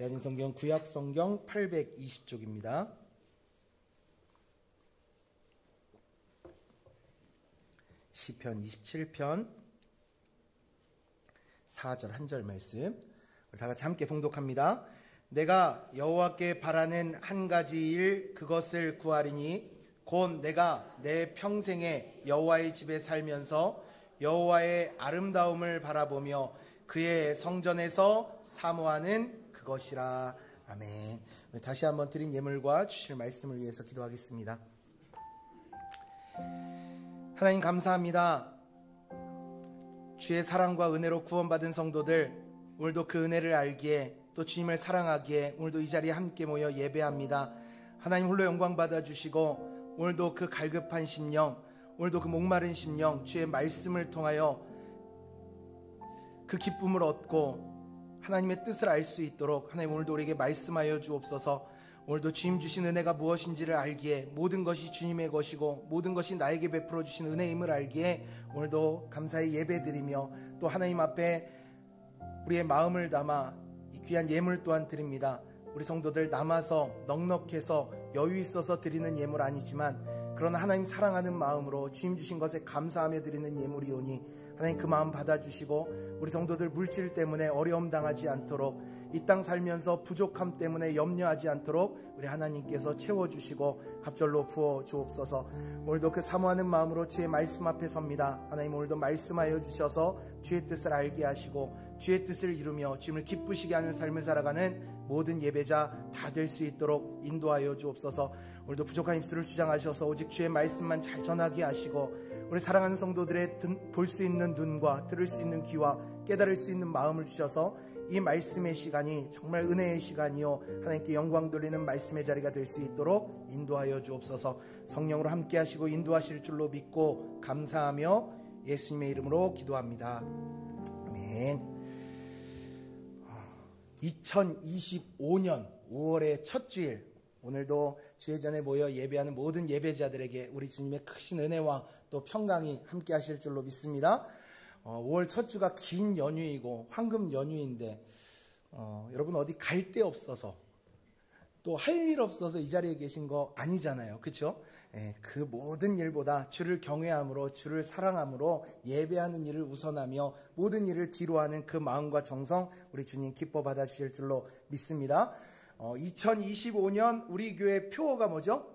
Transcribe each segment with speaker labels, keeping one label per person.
Speaker 1: 대한민성경 구약성경 820쪽입니다. 시편 27편 4절 한 절 말씀 우리 다 같이 함께 봉독합니다. 내가 여호와께 바라는 한 가지 일 그것을 구하리니 곧 내가 내 평생에 여호와의 집에 살면서 여호와의 아름다움을 바라보며 그의 성전에서 사모하는 그것이라. 아멘. 다시 한번 드린 예물과 주실 말씀을 위해서 기도하겠습니다. 하나님 감사합니다. 주의 사랑과 은혜로 구원받은 성도들 오늘도 그 은혜를 알기에 또 주님을 사랑하기에 오늘도 이 자리에 함께 모여 예배합니다. 하나님 홀로 영광 받아주시고 오늘도 그 갈급한 심령, 오늘도 그 목마른 심령 주의 말씀을 통하여 그 기쁨을 얻고 하나님의 뜻을 알 수 있도록 하나님 오늘도 우리에게 말씀하여 주옵소서. 오늘도 주님 주신 은혜가 무엇인지를 알기에 모든 것이 주님의 것이고 모든 것이 나에게 베풀어 주신 은혜임을 알기에 오늘도 감사의 예배드리며 또 하나님 앞에 우리의 마음을 담아 이 귀한 예물 또한 드립니다. 우리 성도들 남아서 넉넉해서 여유 있어서 드리는 예물 아니지만 그러나 하나님 사랑하는 마음으로 주님 주신 것에 감사하며 드리는 예물이오니 하나님 그 마음 받아주시고 우리 성도들 물질 때문에 어려움 당하지 않도록 이 땅 살면서 부족함 때문에 염려하지 않도록 우리 하나님께서 채워주시고 갑절로 부어주옵소서. 오늘도 그 사모하는 마음으로 주의 말씀 앞에 섭니다. 하나님 오늘도 말씀하여 주셔서 주의 뜻을 알게 하시고 주의 뜻을 이루며 주님을 기쁘시게 하는 삶을 살아가는 모든 예배자 다 될 수 있도록 인도하여 주옵소서. 오늘도 부족한 입술을 주장하셔서 오직 주의 말씀만 잘 전하게 하시고 우리 사랑하는 성도들의 볼 수 있는 눈과 들을 수 있는 귀와 깨달을 수 있는 마음을 주셔서 이 말씀의 시간이 정말 은혜의 시간이요 하나님께 영광 돌리는 말씀의 자리가 될 수 있도록 인도하여 주옵소서. 성령으로 함께 하시고 인도하실 줄로 믿고 감사하며 예수님의 이름으로 기도합니다. 아멘. 2025년 5월의 첫 주일 오늘도 주의 전에 모여 예배하는 모든 예배자들에게 우리 주님의 크신 은혜와 또 평강이 함께 하실 줄로 믿습니다. 5월 첫 주가 긴 연휴이고 황금 연휴인데 여러분 어디 갈 데 없어서 또 할 일 없어서 이 자리에 계신 거 아니잖아요. 그렇죠? 그 모든 일보다 주를 경외함으로 주를 사랑함으로 예배하는 일을 우선하며 모든 일을 뒤로하는 그 마음과 정성 우리 주님 기뻐 받아주실 줄로 믿습니다. 2025년 우리 교회 표어가 뭐죠?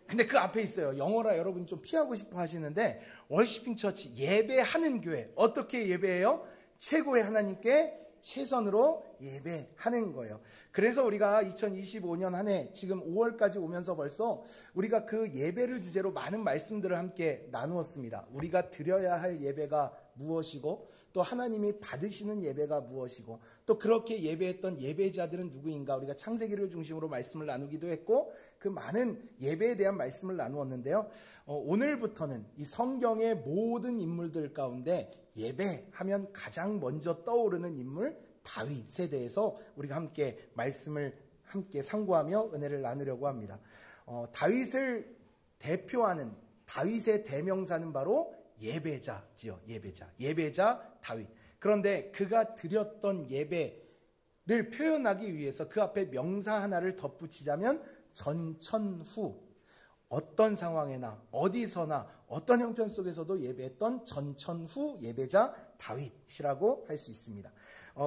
Speaker 1: 근데 그 앞에 있어요. 영어라 여러분이 좀 피하고 싶어 하시는데 월시핑 처치 예배하는 교회. 어떻게 예배해요? 최고의 하나님께 최선으로 예배하는 거예요. 그래서 우리가 2025년 한 해 지금 5월까지 오면서 벌써 우리가 그 예배를 주제로 많은 말씀들을 함께 나누었습니다. 우리가 드려야 할 예배가 무엇이고 또 하나님이 받으시는 예배가 무엇이고 또 그렇게 예배했던 예배자들은 누구인가 우리가 창세기를 중심으로 말씀을 나누기도 했고 그 많은 예배에 대한 말씀을 나누었는데요. 오늘부터는 이 성경의 모든 인물들 가운데 예배하면 가장 먼저 떠오르는 인물 다윗에 대해서 우리가 함께 말씀을 함께 상고하며 은혜를 나누려고 합니다. 다윗을 대표하는 다윗의 대명사는 바로 예배자지요. 예배자 다윗. 그런데 그가 드렸던 예배를 표현하기 위해서 그 앞에 명사 하나를 덧붙이자면 전천후. 어떤 상황에나 어디서나 어떤 형편 속에서도 예배했던 전천후 예배자 다윗이라고 할 수 있습니다.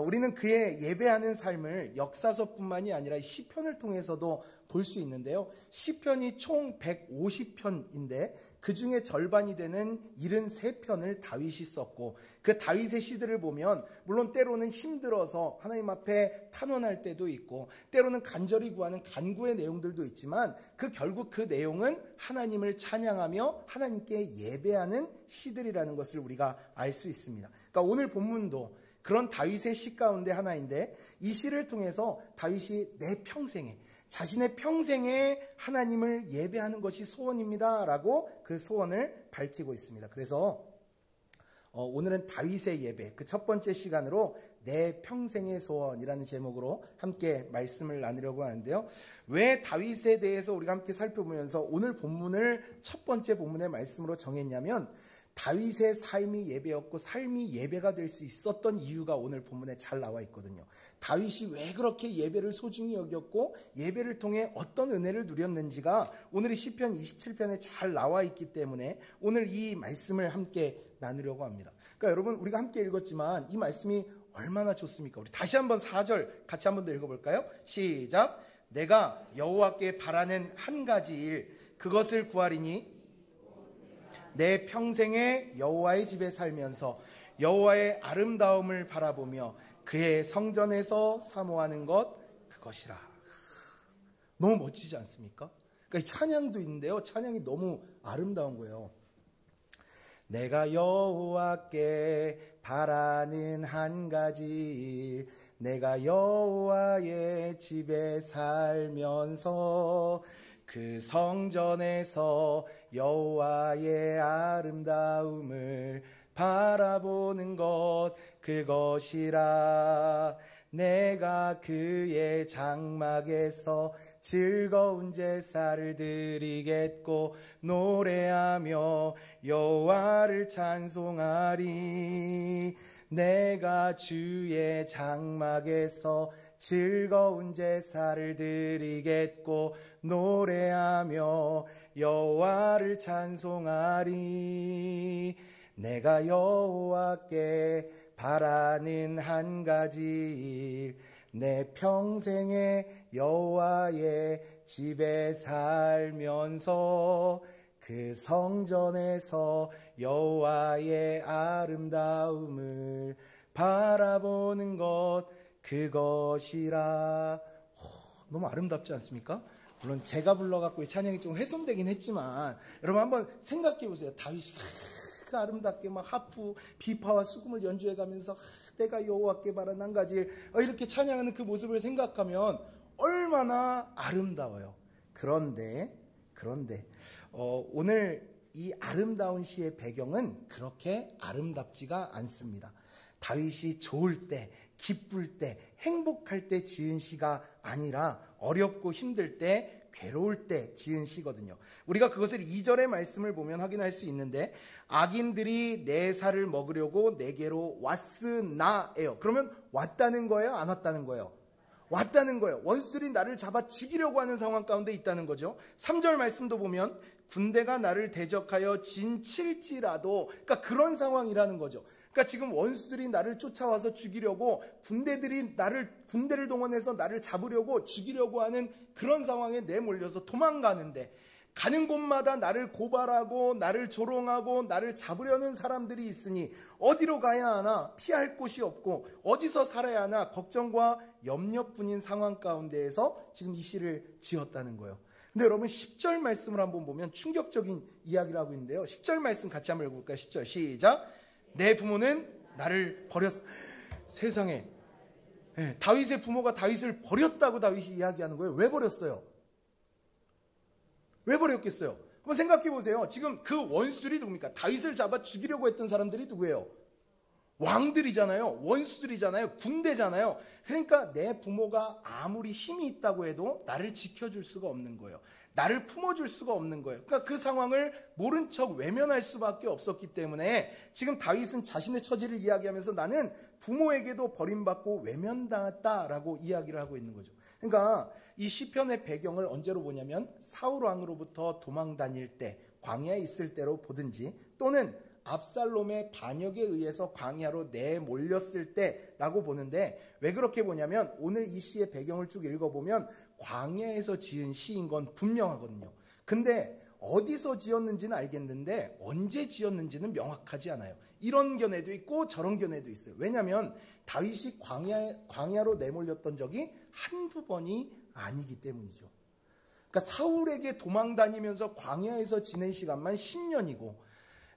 Speaker 1: 우리는 그의 예배하는 삶을 역사서뿐만이 아니라 시편을 통해서도 볼 수 있는데요. 시편이 총 150편인데 그 중에 절반이 되는 73편을 다윗이 썼고 그 다윗의 시들을 보면 물론 때로는 힘들어서 하나님 앞에 탄원할 때도 있고 때로는 간절히 구하는 간구의 내용들도 있지만 그 결국 그 내용은 하나님을 찬양하며 하나님께 예배하는 시들이라는 것을 우리가 알 수 있습니다. 그러니까 오늘 본문도 그런 다윗의 시 가운데 하나인데 이 시를 통해서 다윗이 내 평생에 자신의 평생에 하나님을 예배하는 것이 소원입니다 라고 그 소원을 밝히고 있습니다. 그래서 오늘은 다윗의 예배 그 첫 번째 시간으로 내 평생의 소원이라는 제목으로 함께 말씀을 나누려고 하는데요. 왜 다윗에 대해서 우리가 함께 살펴보면서 오늘 본문을 첫 번째 본문의 말씀으로 정했냐면 다윗의 삶이 예배였고 삶이 예배가 될 수 있었던 이유가 오늘 본문에 잘 나와 있거든요. 다윗이 왜 그렇게 예배를 소중히 여겼고 예배를 통해 어떤 은혜를 누렸는지가 오늘 이 시편 27편에 잘 나와 있기 때문에 오늘 이 말씀을 함께 나누려고 합니다. 그러니까 여러분, 우리가 함께 읽었지만 이 말씀이 얼마나 좋습니까? 우리 다시 한번 4절 같이 한번 더 읽어볼까요? 시작. 내가 여호와께 바라는 한 가지 일, 그것을 구하리니 내 평생에 여호와의 집에 살면서 여호와의 아름다움을 바라보며 그의 성전에서 사모하는 것, 그것이라. 너무 멋지지 않습니까? 그러니까 이 찬양도 있는데요, 찬양이 너무 아름다운 거예요. 내가 여호와께 바라는 한 가지 일, 내가 여호와의 집에 살면서 그 성전에서 여호와의 아름다움을 바라보는 것, 그것이라. 내가 그의 장막에서 즐거운 제사를 드리겠고 노래하며 여호와를 찬송하리. 내가 주의 장막에서 즐거운 제사를 드리겠고 노래하며 여호와를 찬송하리. 내가 여호와께 바라는 한 가지 일, 내 평생에 여호와의 집에 살면서 그 성전에서 여호와의 아름다움을 바라보는 것, 그것이라. 너무 아름답지 않습니까? 물론 제가 불러갖고 이 찬양이 좀 훼손되긴 했지만 여러분 한번 생각해 보세요. 다윗이 아름답게 막 하프, 비파와 수금을 연주해가면서 내가 여호와께 바라는 한 가지 일, 이렇게 찬양하는 그 모습을 생각하면 얼마나 아름다워요. 그런데 오늘 이 아름다운 시의 배경은 그렇게 아름답지가 않습니다. 다윗이 좋을 때, 기쁠 때, 행복할 때 지은 시가 아니라 어렵고 힘들 때, 괴로울 때 지은 시거든요. 우리가 그것을 2절의 말씀을 보면 확인할 수 있는데, 악인들이 내 살을 먹으려고 내게로 왔으나예요. 그러면 왔다는 거예요? 안 왔다는 거예요? 왔다는 거예요. 원수들이 나를 잡아 죽이려고 하는 상황 가운데 있다는 거죠. 3절 말씀도 보면 군대가 나를 대적하여 진칠지라도, 그러니까 그런 상황이라는 거죠. 그러니까 지금 원수들이 나를 쫓아와서 죽이려고 군대를 동원해서 나를 잡으려고 죽이려고 하는 그런 상황에 내몰려서 도망가는데, 가는 곳마다 나를 고발하고 나를 조롱하고 나를 잡으려는 사람들이 있으니 어디로 가야 하나, 피할 곳이 없고 어디서 살아야 하나 걱정과 염려뿐인 상황 가운데에서 지금 이 시를 지었다는 거예요. 근데 여러분 10절 말씀을 한번 보면 충격적인 이야기를 하고 있는데요. 10절 말씀 같이 한번 읽어볼까요? 10절 시작. 내 부모는 나를 버렸어. 세상에, 다윗의 부모가 다윗을 버렸다고 다윗이 이야기하는 거예요. 왜 버렸어요? 왜 버렸겠어요? 한번 생각해 보세요. 지금 그 원수들이 누굽니까? 다윗을 잡아 죽이려고 했던 사람들이 누구예요? 왕들이잖아요. 원수들이잖아요. 군대잖아요. 그러니까 내 부모가 아무리 힘이 있다고 해도 나를 지켜줄 수가 없는 거예요. 나를 품어줄 수가 없는 거예요. 그러니까 그 상황을 모른 척 외면할 수밖에 없었기 때문에 지금 다윗은 자신의 처지를 이야기하면서 나는 부모에게도 버림받고 외면당했다라고 이야기를 하고 있는 거죠. 그러니까 이 시편의 배경을 언제로 보냐면 사울 왕으로부터 도망 다닐 때, 광야에 있을 때로 보든지, 또는 압살롬의 반역에 의해서 광야로 내몰렸을 때라고 보는데, 왜 그렇게 보냐면 오늘 이 시의 배경을 쭉 읽어보면 광야에서 지은 시인 건 분명하거든요. 근데 어디서 지었는지는 알겠는데 언제 지었는지는 명확하지 않아요. 이런 견해도 있고 저런 견해도 있어요. 왜냐하면 다윗이 광야로 내몰렸던 적이 한두 번이 아니기 때문이죠. 그러니까 사울에게 도망 다니면서 광야에서 지낸 시간만 10년이고,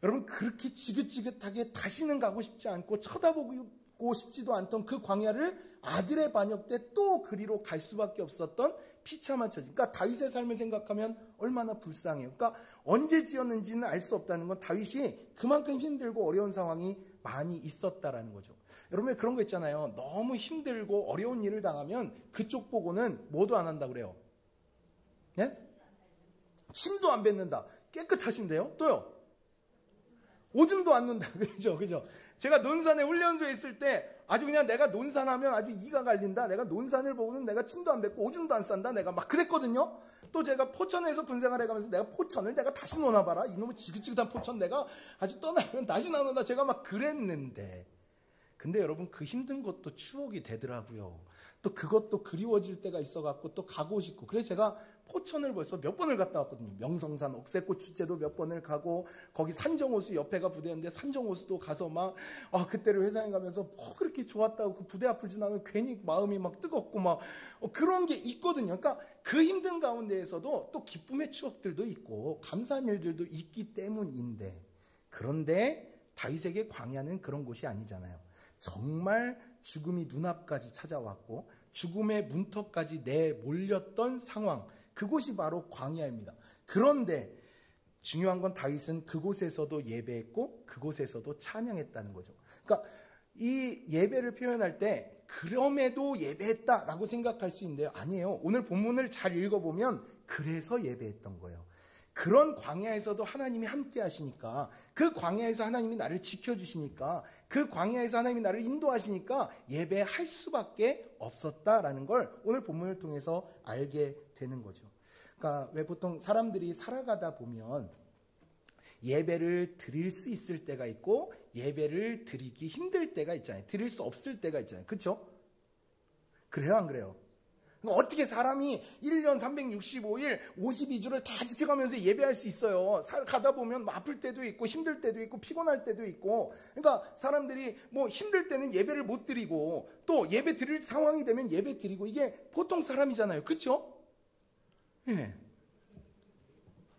Speaker 1: 여러분 그렇게 지긋지긋하게 다시는 가고 싶지 않고 쳐다보고 싶지도 않던 그 광야를 아들의 반역 때 또 그리로 갈 수밖에 없었던 비참한 처지. 그러니까 다윗의 삶을 생각하면 얼마나 불쌍해요. 그러니까 언제 지었는지는 알 수 없다는 건 다윗이 그만큼 힘들고 어려운 상황이 많이 있었다라는 거죠. 여러분 그런 거 있잖아요. 너무 힘들고 어려운 일을 당하면 그쪽 보고는 뭐도 안 한다 그래요. 예? 침도 안 뱉는다. 깨끗하신데요? 또요? 오줌도 안 눈다. 그죠? 그죠? 제가 논산에 훈련소에 있을 때 아주 그냥 내가 논산하면 아주 이가 갈린다. 내가 논산을 보고는 내가 침도 안 뱉고 오줌도 안 싼다. 내가 막 그랬거든요. 또 제가 포천에서 군생활 해가면서 내가 포천을 내가 다시 노나봐라. 이놈의 지긋지긋한 포천 내가 아주 떠나면 다시 나온다. 제가 막 그랬는데. 근데 여러분 그 힘든 것도 추억이 되더라고요. 또 그것도 그리워질 때가 있어갖고 또 가고 싶고. 그래서 제가 포천을 벌써 몇 번을 갔다 왔거든요. 명성산 억새꽃 축제도 몇 번을 가고 거기 산정호수 옆에가 부대였는데 산정호수도 가서 막 그때를 회상해 가면서 그렇게 좋았다고 그 부대 앞을 지나면 괜히 마음이 막 뜨겁고 막 그런 게 있거든요. 그러니까 그 힘든 가운데에서도 또 기쁨의 추억들도 있고 감사한 일들도 있기 때문인데 그런데 다윗에게 광야는 그런 곳이 아니잖아요. 정말 죽음이 눈앞까지 찾아왔고 죽음의 문턱까지 내몰렸던 상황, 그곳이 바로 광야입니다. 그런데 중요한 건 다윗은 그곳에서도 예배했고 그곳에서도 찬양했다는 거죠. 그러니까 이 예배를 표현할 때 그럼에도 예배했다라고 생각할 수 있는데요. 아니에요. 오늘 본문을 잘 읽어보면 그래서 예배했던 거예요. 그런 광야에서도 하나님이 함께 하시니까, 그 광야에서 하나님이 나를 지켜주시니까, 그 광야에서 하나님이 나를 인도하시니까 예배할 수밖에 없었다라는 걸 오늘 본문을 통해서 알게 되는 거죠. 그러니까 왜 보통 사람들이 살아가다 보면 예배를 드릴 수 있을 때가 있고 예배를 드리기 힘들 때가 있잖아요. 드릴 수 없을 때가 있잖아요. 그렇죠? 그래요, 안 그래요? 어떻게 사람이 1년 365일 52주를 다 지켜가면서 예배할 수 있어요. 가다 보면 아플 때도 있고 힘들 때도 있고 피곤할 때도 있고. 그러니까 사람들이 뭐 힘들 때는 예배를 못 드리고 또 예배 드릴 상황이 되면 예배 드리고, 이게 보통 사람이잖아요. 그렇죠? 예.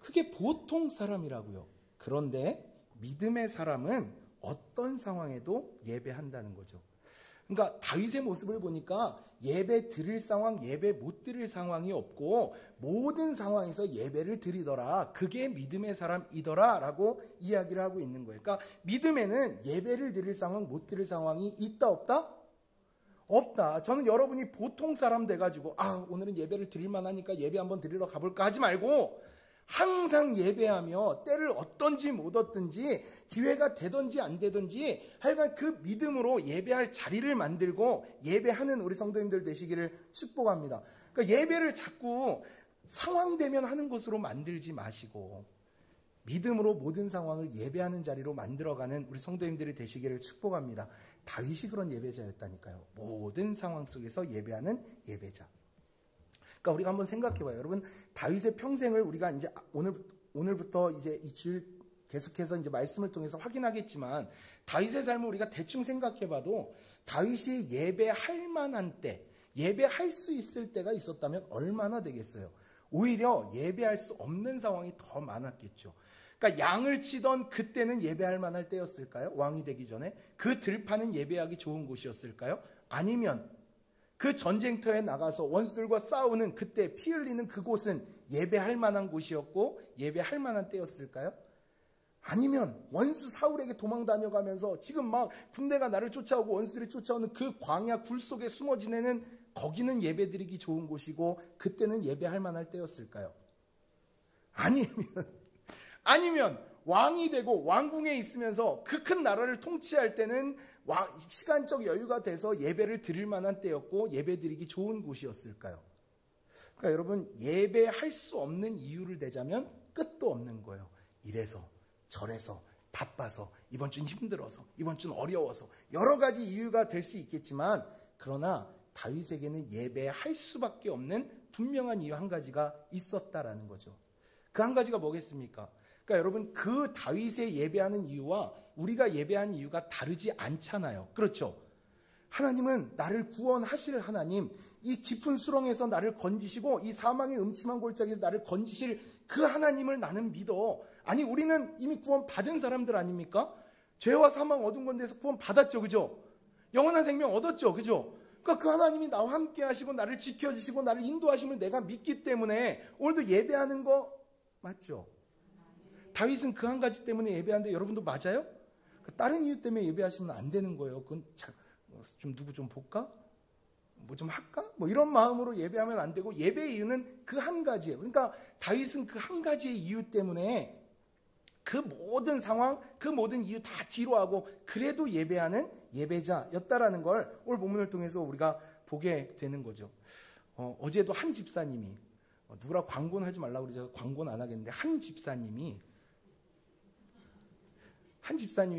Speaker 1: 그게 보통 사람이라고요. 그런데 믿음의 사람은 어떤 상황에도 예배한다는 거죠. 그러니까 다윗의 모습을 보니까 예배 드릴 상황, 예배 못 드릴 상황이 없고 모든 상황에서 예배를 드리더라. 그게 믿음의 사람이더라 라고 이야기를 하고 있는 거예요. 그러니까 믿음에는 예배를 드릴 상황, 못 드릴 상황이 있다 없다? 없다. 저는 여러분이 보통 사람 돼가지고 오늘은 예배를 드릴 만하니까 예배 한번 드리러 가볼까 하지 말고 항상 예배하며 때를 얻든지 못 얻든지 기회가 되든지 안 되든지 하여간 그 믿음으로 예배할 자리를 만들고 예배하는 우리 성도님들 되시기를 축복합니다. 그러니까 예배를 자꾸 상황되면 하는 것으로 만들지 마시고 믿음으로 모든 상황을 예배하는 자리로 만들어가는 우리 성도님들이 되시기를 축복합니다. 다윗이 그런 예배자였다니까요. 모든 상황 속에서 예배하는 예배자. 그러니까 우리가 한번 생각해봐요. 여러분, 다윗의 평생을 우리가 이제 오늘부터 이제 이 주일 계속해서 이제 말씀을 통해서 확인하겠지만, 다윗의 삶을 우리가 대충 생각해봐도 다윗이 예배할 만한 때, 예배할 수 있을 때가 있었다면 얼마나 되겠어요? 오히려 예배할 수 없는 상황이 더 많았겠죠. 그러니까 양을 치던 그때는 예배할 만할 때였을까요? 왕이 되기 전에 그 들판은 예배하기 좋은 곳이었을까요? 아니면 그 전쟁터에 나가서 원수들과 싸우는 그때 피 흘리는 그곳은 예배할 만한 곳이었고 예배할 만한 때였을까요? 아니면 원수 사울에게 도망 다녀가면서 지금 막 군대가 나를 쫓아오고 원수들이 쫓아오는 그 광야 굴 속에 숨어 지내는 거기는 예배드리기 좋은 곳이고 그때는 예배할 만할 때였을까요? 아니면 왕이 되고 왕궁에 있으면서 그 큰 나라를 통치할 때는 시간적 여유가 돼서 예배를 드릴 만한 때였고 예배드리기 좋은 곳이었을까요? 그러니까 여러분, 예배할 수 없는 이유를 대자면 끝도 없는 거예요. 이래서 저래서 바빠서 이번 주는 힘들어서 이번 주는 어려워서 여러 가지 이유가 될 수 있겠지만, 그러나 다윗에게는 예배할 수밖에 없는 분명한 이유 한 가지가 있었다라는 거죠. 그 한 가지가 뭐겠습니까? 그러니까 여러분, 그 다윗의 예배하는 이유와 우리가 예배하는 이유가 다르지 않잖아요. 그렇죠? 하나님은 나를 구원하실 하나님, 이 깊은 수렁에서 나를 건지시고 이 사망의 음침한 골짜기에서 나를 건지실 그 하나님을 나는 믿어. 아니, 우리는 이미 구원 받은 사람들 아닙니까? 죄와 사망 어두운 건데서 구원 받았죠. 그죠? 영원한 생명 얻었죠. 그죠? 그러니까 그 하나님이 나와 함께 하시고 나를 지켜주시고 나를 인도하심을 내가 믿기 때문에 오늘도 예배하는 거 맞죠? 다윗은 그 한 가지 때문에 예배하는데 여러분도 맞아요? 다른 이유 때문에 예배하시면 안 되는 거예요. 그건 좀 누구 좀 볼까? 뭐 좀 할까? 뭐 이런 마음으로 예배하면 안 되고, 예배의 이유는 그 한 가지예요. 그러니까 다윗은 그 한 가지의 이유 때문에 그 모든 상황, 그 모든 이유 다 뒤로 하고 그래도 예배하는 예배자였다라는 걸 오늘 본문을 통해서 우리가 보게 되는 거죠. 어제도 한 집사님이 누구라 광고는 하지 말라고 그러죠. 광고는 안 하겠는데 한 집사님이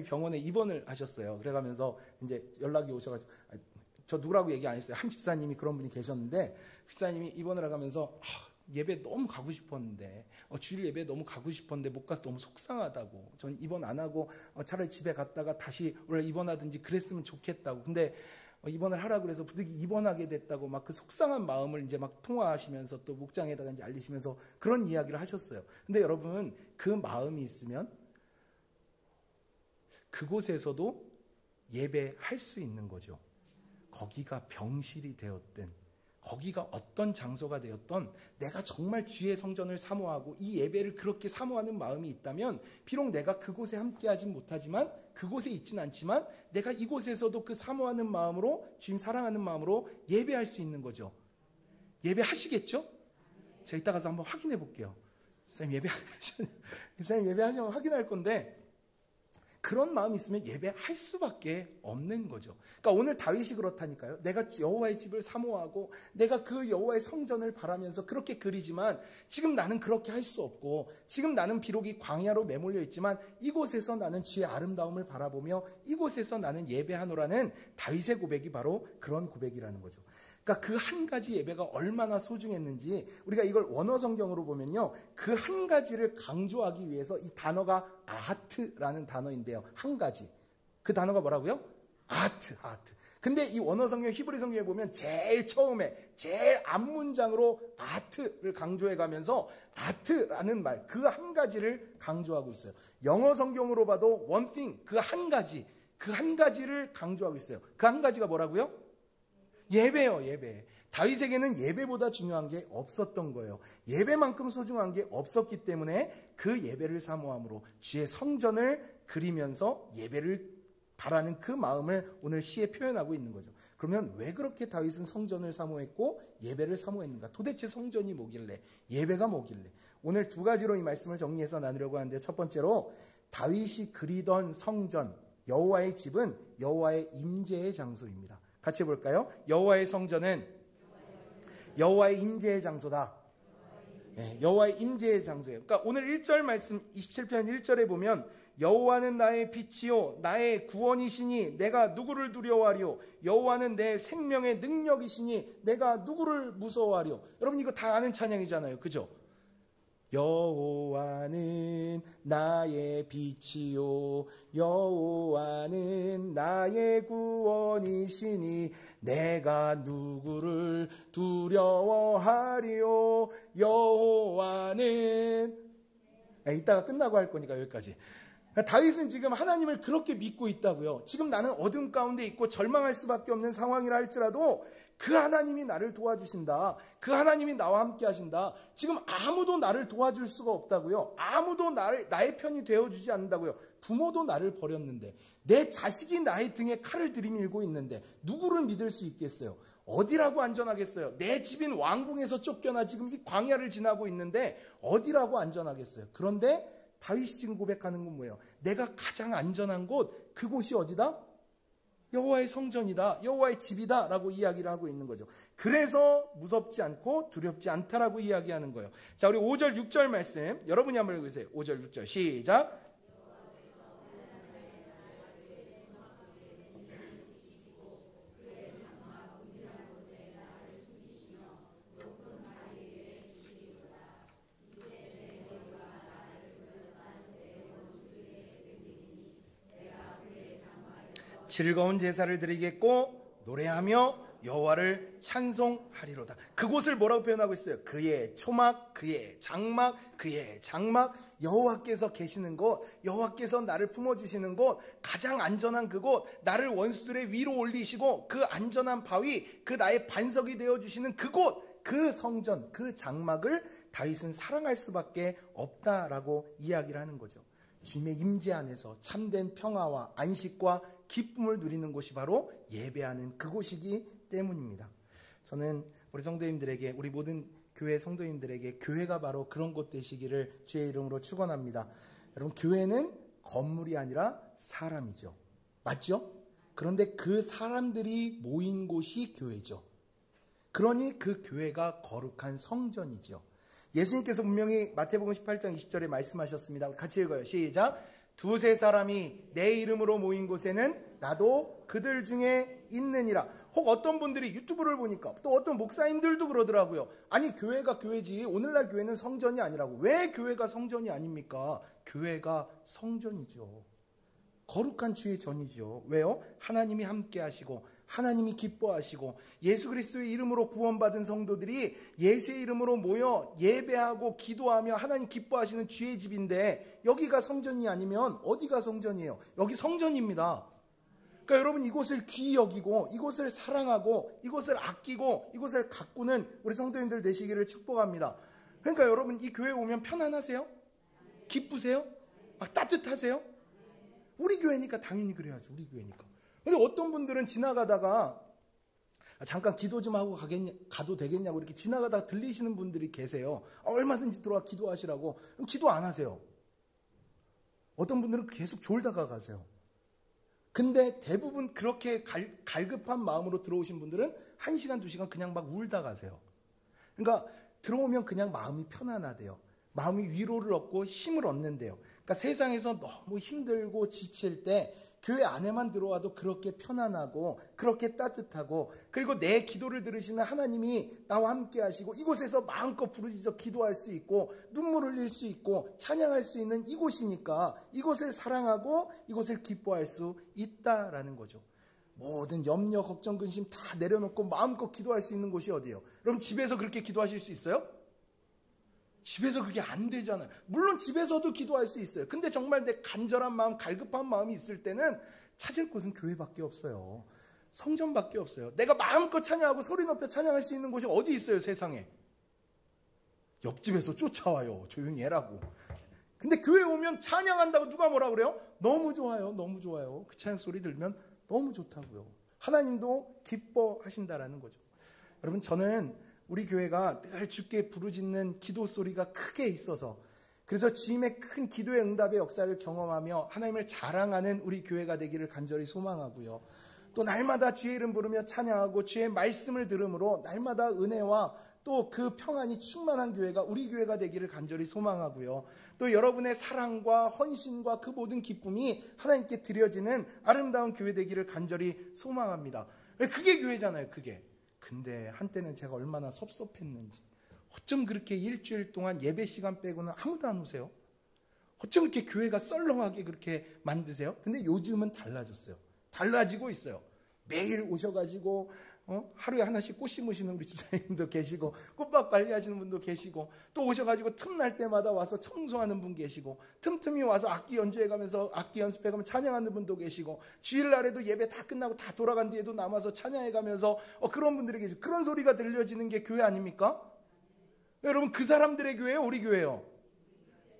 Speaker 1: 병원에 입원을 하셨어요. 그래가면서 이제 연락이 오셔가지고 저 누구라고 얘기 안 했어요. 한 집사님이 그런 분이 계셨는데 집사님이 입원을 하면서 예배 너무 가고 싶었는데 주일 예배 너무 가고 싶었는데 못 가서 너무 속상하다고. 전 입원 안 하고 차라리 집에 갔다가 다시 원래 입원하든지 그랬으면 좋겠다고. 근데 입원을 하라고 그래서 부득이 입원하게 됐다고 막 그 속상한 마음을 이제 막 통화하시면서 또 목장에다가 이제 알리시면서 그런 이야기를 하셨어요. 근데 여러분 그 마음이 있으면 그곳에서도 예배할 수 있는 거죠. 거기가 병실이 되었든 거기가 어떤 장소가 되었던 내가 정말 주의 성전을 사모하고 이 예배를 그렇게 사모하는 마음이 있다면 비록 내가 그곳에 함께하진 못하지만 그곳에 있진 않지만 내가 이곳에서도 그 사모하는 마음으로 주님 사랑하는 마음으로 예배할 수 있는 거죠. 예배하시겠죠? 제가 이따 가서 한번 확인해 볼게요. 선생님 예배하시면 확인할 건데 그런 마음이 있으면 예배할 수밖에 없는 거죠. 그러니까 오늘 다윗이 그렇다니까요. 내가 여호와의 집을 사모하고 내가 그 여호와의 성전을 바라면서 그렇게 그리지만 지금 나는 그렇게 할 수 없고 지금 나는 비록 이 광야로 매몰려 있지만 이곳에서 나는 주의 아름다움을 바라보며 이곳에서 나는 예배하노라는 다윗의 고백이 바로 그런 고백이라는 거죠. 그러니까 그 한 가지 예배가 얼마나 소중했는지 우리가 이걸 원어 성경으로 보면요. 그 한 가지를 강조하기 위해서 이 단어가 아하트라는 단어인데요. 한 가지. 그 단어가 뭐라고요? 아하트. 근데 이 원어 성경 히브리 성경에 보면 제일 처음에 제일 앞문장으로 아하트를 강조해 가면서 아하트라는 말, 그 한 가지를 강조하고 있어요. 영어 성경으로 봐도 one thing, 그 한 가지를 강조하고 있어요. 그 한 가지가 뭐라고요? 예배요, 예배. 다윗에게는 예배보다 중요한 게 없었던 거예요. 예배만큼 소중한 게 없었기 때문에 그 예배를 사모함으로 주의 성전을 그리면서 예배를 바라는 그 마음을 오늘 시에 표현하고 있는 거죠. 그러면 왜 그렇게 다윗은 성전을 사모했고 예배를 사모했는가? 도대체 성전이 뭐길래, 예배가 뭐길래? 오늘 두 가지로 이 말씀을 정리해서 나누려고 하는데 첫 번째로 다윗이 그리던 성전, 여호와의 집은 여호와의 임재의 장소입니다. 같이 볼까요? 여호와의 성전은 여호와의 임재의 장소다. 네, 여호와의 임재의 장소예요. 그러니까 오늘 1절 말씀 27편 1절에 보면 여호와는 나의 빛이요 나의 구원이시니 내가 누구를 두려워하리요. 여호와는 내 생명의 능력이시니 내가 누구를 무서워하리요. 여러분 이거 다 아는 찬양이잖아요. 그죠? 여호와는 나의 빛이요 여호와는 나의 구원이시니 내가 누구를 두려워하리요. 여호와는 이따가 끝나고 할 거니까 여기까지. 다윗은 지금 하나님을 그렇게 믿고 있다고요. 지금 나는 어둠 가운데 있고 절망할 수밖에 없는 상황이라 할지라도 그 하나님이 나를 도와주신다. 그 하나님이 나와 함께 하신다. 지금 아무도 나를 도와줄 수가 없다고요. 아무도 나의 편이 되어주지 않는다고요. 부모도 나를 버렸는데 내 자식이 나의 등에 칼을 들이밀고 있는데 누구를 믿을 수 있겠어요? 어디라고 안전하겠어요? 내 집인 왕궁에서 쫓겨나 지금 이 광야를 지나고 있는데 어디라고 안전하겠어요? 그런데 다윗이 지금 고백하는 건 뭐예요? 내가 가장 안전한 곳, 그곳이 어디다? 여호와의 성전이다. 여호와의 집이다. 라고 이야기를 하고 있는 거죠. 그래서 무섭지 않고 두렵지 않다라고 이야기하는 거예요. 자, 우리 5절, 6절 말씀 여러분이 한번 읽으세요. 5절, 6절 시작. 즐거운 제사를 드리겠고 노래하며 여호와를 찬송하리로다. 그곳을 뭐라고 표현하고 있어요? 그의 초막, 그의 장막, 그의 장막. 여호와께서 계시는 곳, 여호와께서 나를 품어주시는 곳, 가장 안전한 그곳, 나를 원수들의 위로 올리시고 그 안전한 바위, 그 나의 반석이 되어주시는 그곳, 그 성전, 그 장막을 다윗은 사랑할 수밖에 없다라고 이야기를 하는 거죠. 주님의 임재 안에서 참된 평화와 안식과 기쁨을 누리는 곳이 바로 예배하는 그곳이기 때문입니다. 저는 우리 성도님들에게, 우리 모든 교회 성도님들에게 교회가 바로 그런 곳 되시기를 주의 이름으로 축원합니다. 여러분, 교회는 건물이 아니라 사람이죠. 맞죠? 그런데 그 사람들이 모인 곳이 교회죠. 그러니 그 교회가 거룩한 성전이죠. 예수님께서 분명히 마태복음 18장 20절에 말씀하셨습니다. 같이 읽어요. 시작. 두세 사람이 내 이름으로 모인 곳에는 나도 그들 중에 있느니라. 혹 어떤 분들이 유튜브를 보니까 또 어떤 목사님들도 그러더라고요. 아니, 교회가 교회지 오늘날 교회는 성전이 아니라고. 왜 교회가 성전이 아닙니까? 교회가 성전이죠. 거룩한 주의 전이죠. 왜요? 하나님이 함께 하시고 하나님이 기뻐하시고 예수 그리스도의 이름으로 구원받은 성도들이 예수의 이름으로 모여 예배하고 기도하며 하나님 기뻐하시는 주의 집인데, 여기가 성전이 아니면 어디가 성전이에요? 여기 성전입니다. 그러니까 여러분, 이곳을 귀히 여기고 이곳을 사랑하고 이곳을 아끼고 이곳을 가꾸는 우리 성도님들 되시기를 축복합니다. 그러니까 여러분, 이 교회 오면 편안하세요? 기쁘세요? 따뜻하세요? 우리 교회니까 당연히 그래야죠. 우리 교회니까. 근데 어떤 분들은 지나가다가 잠깐 기도 좀 하고 가도 되겠냐고 이렇게 지나가다가 들리시는 분들이 계세요. 얼마든지 들어와 기도하시라고. 그럼 기도 안 하세요. 어떤 분들은 계속 졸다가 가세요. 근데 대부분 그렇게 갈급한 마음으로 들어오신 분들은 1시간, 2시간 그냥 막 울다 가세요. 그러니까 들어오면 그냥 마음이 편안하대요. 마음이 위로를 얻고 힘을 얻는데요. 그러니까 세상에서 너무 힘들고 지칠 때 교회 안에만 들어와도 그렇게 편안하고 그렇게 따뜻하고, 그리고 내 기도를 들으시는 하나님이 나와 함께 하시고 이곳에서 마음껏 부르짖어 기도할 수 있고 눈물 흘릴 수 있고 찬양할 수 있는 이곳이니까 이곳을 사랑하고 이곳을 기뻐할 수 있다라는 거죠. 모든 염려, 걱정, 근심 다 내려놓고 마음껏 기도할 수 있는 곳이 어디예요? 그럼 집에서 그렇게 기도하실 수 있어요? 집에서 그게 안 되잖아요. 물론 집에서도 기도할 수 있어요. 근데 정말 내 간절한 마음, 갈급한 마음이 있을 때는 찾을 곳은 교회밖에 없어요. 성전밖에 없어요. 내가 마음껏 찬양하고 소리 높여 찬양할 수 있는 곳이 어디 있어요, 세상에? 옆집에서 쫓아와요. 조용히 해라고. 근데 교회 오면 찬양한다고 누가 뭐라 그래요? 너무 좋아요. 너무 좋아요. 그 찬양 소리 들으면 너무 좋다고요. 하나님도 기뻐하신다라는 거죠. 여러분, 저는 우리 교회가 늘 주께 부르짖는 기도 소리가 크게 있어서, 그래서 주님의 큰 기도의 응답의 역사를 경험하며 하나님을 자랑하는 우리 교회가 되기를 간절히 소망하고요. 또 날마다 주의 이름 부르며 찬양하고 주의 말씀을 들음으로 날마다 은혜와 또 그 평안이 충만한 교회가 우리 교회가 되기를 간절히 소망하고요. 또 여러분의 사랑과 헌신과 그 모든 기쁨이 하나님께 드려지는 아름다운 교회 되기를 간절히 소망합니다. 그게 교회잖아요, 그게. 근데 한때는 제가 얼마나 섭섭했는지, 어쩜 그렇게 일주일 동안 예배 시간 빼고는 아무도 안 오세요? 어쩜 그렇게 교회가 썰렁하게 그렇게 만드세요? 근데 요즘은 달라졌어요. 달라지고 있어요. 매일 오셔가지고 하루에 하나씩 꽃 심으시는 우리 집사님도 계시고, 꽃밭 관리하시는 분도 계시고, 또 오셔가지고 틈날 때마다 와서 청소하는 분 계시고, 틈틈이 와서 악기 연주해가면서 악기 연습해가면 찬양하는 분도 계시고, 주일날에도 예배 다 끝나고 다 돌아간 뒤에도 남아서 찬양해가면서 그런 분들이 계시고, 그런 소리가 들려지는 게 교회 아닙니까? 여러분, 그 사람들의 교회예요, 우리 교회예요?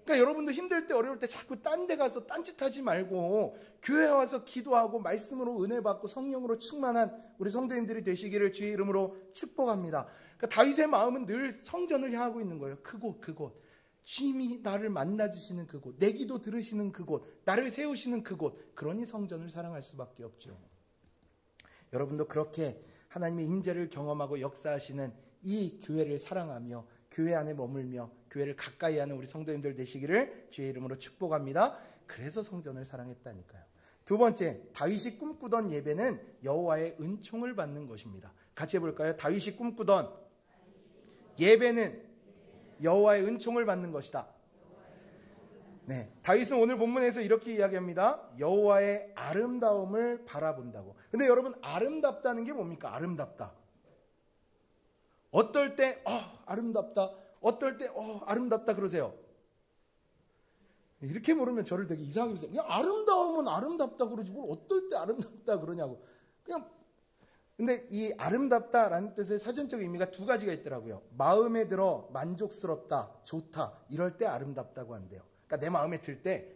Speaker 1: 그러니까 여러분도 힘들 때, 어려울 때 자꾸 딴 데 가서 딴짓하지 말고 교회에 와서 기도하고 말씀으로 은혜 받고 성령으로 충만한 우리 성도님들이 되시기를 주의 이름으로 축복합니다. 그러니까 다윗의 마음은 늘 성전을 향하고 있는 거예요. 그곳. 주님이 나를 만나주시는 그곳, 내 기도 들으시는 그곳, 나를 세우시는 그곳. 그러니 성전을 사랑할 수밖에 없죠. 여러분도 그렇게 하나님의 임재를 경험하고 역사하시는 이 교회를 사랑하며 교회 안에 머물며 교회를 가까이 하는 우리 성도님들 되시기를 주의 이름으로 축복합니다. 그래서 성전을 사랑했다니까요. 두 번째, 다윗이 꿈꾸던 예배는 여호와의 은총을 받는 것입니다. 같이 해볼까요? 다윗이 꿈꾸던 예배는 여호와의 은총을 받는 것이다. 네, 다윗은 오늘 본문에서 이렇게 이야기합니다. 여호와의 아름다움을 바라본다고. 근데 여러분, 아름답다는 게 뭡니까? 아름답다. 어떨 때 아름답다, 어떨 때 아름답다 그러세요. 이렇게 물으면 저를 되게 이상하게 보세요. 그냥 아름다우면 아름답다 그러지 뭘 어떨 때 아름답다 그러냐고. 그냥. 근데 이 아름답다라는 뜻의 사전적 의미가 두 가지가 있더라고요. 마음에 들어 만족스럽다, 좋다, 이럴 때 아름답다고 한대요. 그러니까 내 마음에 들 때